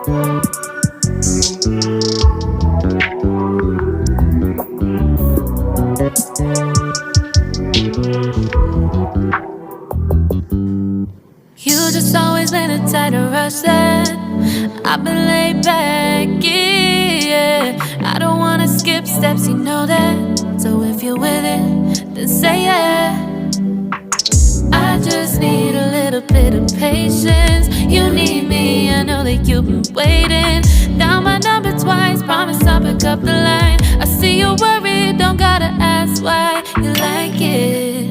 You just always been a tighter rush that I've been laid back, yeah. I don't wanna skip steps, you know that. So if you're with it, then say yeah. I just need a little bit of patience. You need me, I know that you've been waiting. Down my number twice, promise I'll pick up the line. I see you worried, don't gotta ask why. You like it,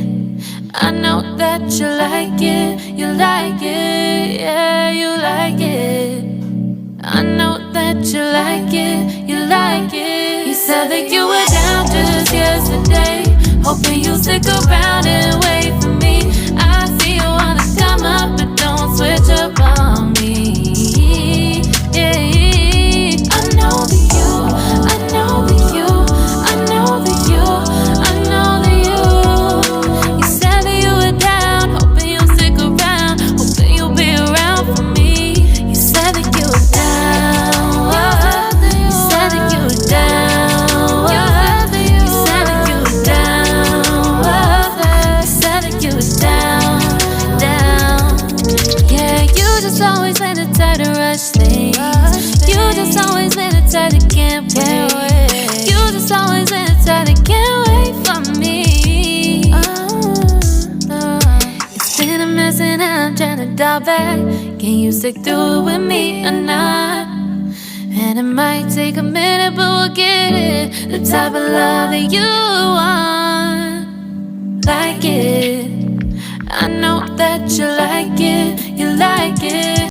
I know that you like it. You like it, yeah, you like it. I know that you like it, you like it. You said that you were down just yesterday, hoping you'll stick around and wait for me. I see you wanna come up, but don't switch up on me. Yeah, I know that you, I know that you, I know that you, I know that you. You said that you were down, hoping you'll stick around, hoping you'll be around for me. You said that you were down, you said that you were down, you said that you were down, you said that you were down, down. Yeah, you just always been a tighter rush thing. You just always been a tighter can't wait. You just always been a tighter can't wait for me. It's been a mess and I'm trying to dial back. Can you stick through it with me or not? And it might take a minute, but we'll get it. The type of love that you want, like it. I know that you like it, you like it.